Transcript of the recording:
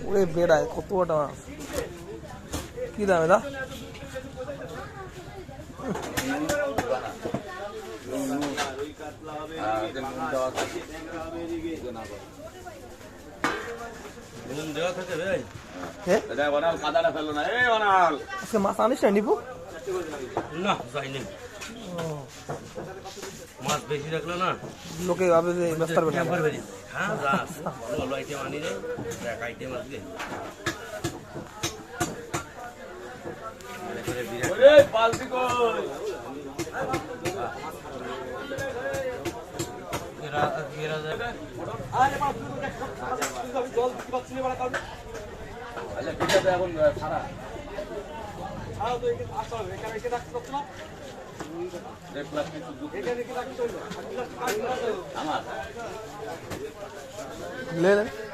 ওরে বেড়ায় কত বড় মাছ, কি দাম এটা? আজকে মাছ আনিস না নিবু? না যাইনি, মাছ বেশি রাখলো না লোকে ভাবে যে ব্যস্ত পারবে না। হ্যাঁ যা ভালো ভালো আইটেম আনি রে, এক আইটেম আজকে ले ले